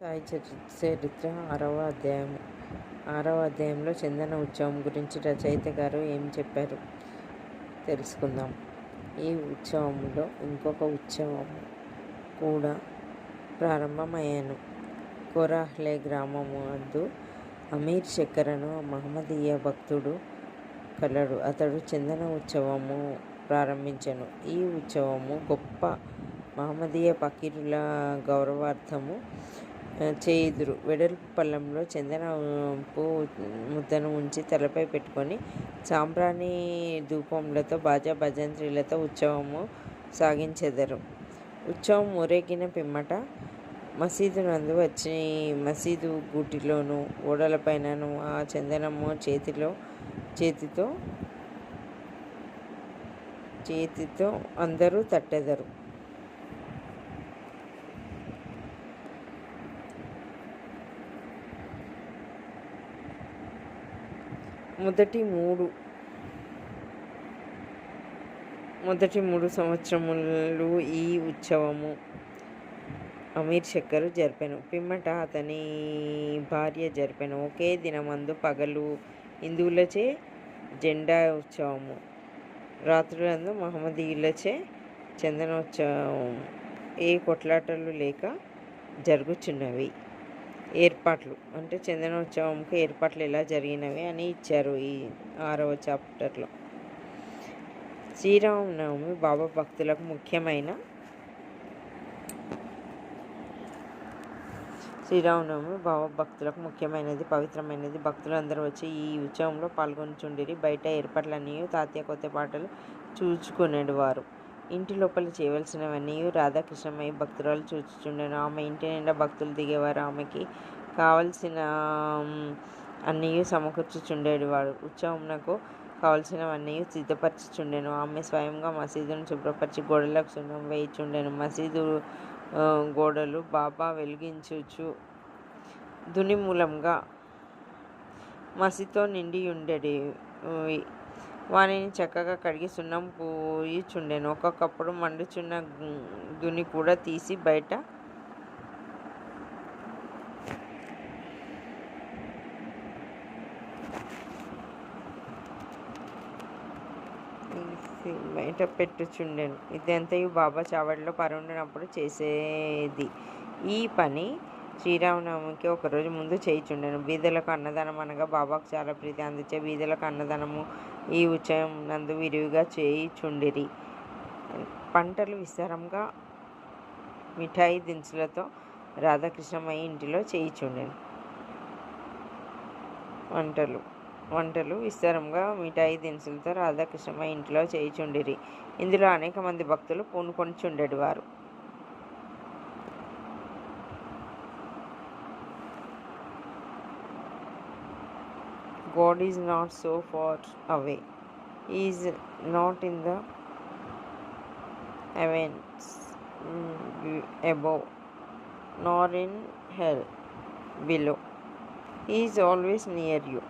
సాయి చరిత్ర 6వ అధ్యాయంలో చందన ఉత్సవం గురించి రచయిత గారు ఏం చెప్పారు తెలుసుకుందాం. ఈ ఉత్సవంలో ఇంకొక ఉత్సవం కూడా ప్రారంభమయ్యాను. కోరాహ్లే గ్రామమందు అమీర్ శక్కరను మహమ్మదీయ భక్తుడు కలడు. అతడు చందన ఉత్సవము ప్రారంభించెను. ఈ ఉత్సవము గొప్ప మహమ్మదీయ ఫకీరుల గౌరవార్థము చేయుదురు. వెడల్పు పళ్ళెంలో చందనపు ముద్దను ఉంచి తలపై పెట్టుకొని సాంబ్రాణి ధూపములతో బాజా భజంత్రీలతో ఉత్సవము సాగించెదరు. ఉత్సవం ఊరేగిన పిమ్మట మసీదు నందు వచ్చి మసీదు గూటిలోను గోడలపైనను ఆ చందనము చేతితో అందరూ తట్టెదరు. మొదటి మూడు సంవత్సరములు ఈ ఉత్సవము అమీర్ శక్కరు జరిపెను. పిమ్మట అతని భార్య జరిపెను. ఒకే దినమందు పగలు హిందువులచే జెండా ఉత్సవము, రాత్రులందు మహమ్మదీయులచే చందనోత్సవం. ఏ కొట్లాటలు లేక జరుగుచున్నవి. ఏర్పాట్లు అంటే చందనోత్సవంకి ఏర్పాట్లు ఎలా జరిగినవి అని ఇచ్చారు ఈ 6వ చాప్టర్లో. శ్రీరామనవమి బాబా భక్తులకు ముఖ్యమైనది, పవిత్రమైనది. భక్తులందరూ వచ్చి ఈ ఉత్సవంలో పాల్గొనుచుండిరి. బయట ఏర్పాట్లన్నీ తాత్య కొత్త పాటలు చూచుకునేవారు. ఇంటి లోపల చేయవలసినవన్నీ రాధాకృష్ణమయ్య భక్తురాలు చూచుచుండెను. ఆమె ఇంటి నిండా భక్తులు దిగేవారు. ఆమెకి కావలసిన అన్నీ సమకూర్చుచుండేవాడు. ఉత్సవమునకు కావలసినవన్నీ సిద్ధపరచుచుండెను. ఆమె స్వయంగా మసీదును శుభ్రపరిచి గోడలకు సున్నం వేయుచుండెను. మసీదు గోడలు బాబా వెలిగించుచు ధుని మూలంగా మసితో నిండియుండెడి. వానిని చక్కగా కడిగి సున్నం పూయుచుండెను. ఒక్కొక్కప్పుడు మండుచున్న ధుని కూడా తీసి బయట పెట్టుచుండెను. ఇదంతయు బాబా చావడిలో పరుండినప్పుడు చేసేది. ఈ పని శ్రీరామనవమికి ఒకరోజు ముందు చేయుచుండెను. బీదలకు అన్నదానం అనగా బాబాకు చాలా ప్రీతి. అందుచే బీదలకు అన్నదానము ఈ ఉత్సవం నందు విరివిగా చేయుచుండిరి. పంటలు విస్తారంగా మిఠాయి దినుసులతో రాధాకృష్ణమయ్య ఇంటిలో చేయుచుండెను. వంటలు విస్తారంగా మిఠాయి దినుసులతో రాధాకృష్ణమయ్య ఇంటిలో చేయుచుండిరి. ఇందులో అనేక మంది భక్తులు పూనుకొనుచుండెడివారు. God is not so far away. He is not in the heavens above, nor in hell below. He is always near you.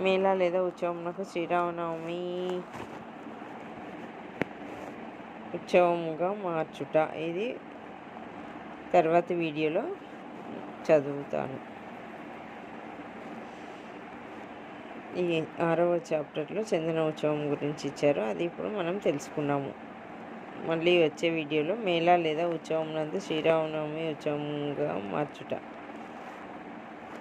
Mela లేదా ఉత్సవమునకు శ్రీరామనవమి ఉత్సవముగా మార్చుట. ఇది తర్వాతి వీడియోలో చదువుతాను. ఈ 6వ చాప్టర్లో చందన ఉత్సవం గురించి ఇచ్చారు. అది ఇప్పుడు మనం తెలుసుకున్నాము. మళ్ళీ వచ్చే వీడియోలో మేళా లేదా ఉత్సవం నందు శ్రీరామనవమి ఉత్సవంగా మార్చుట.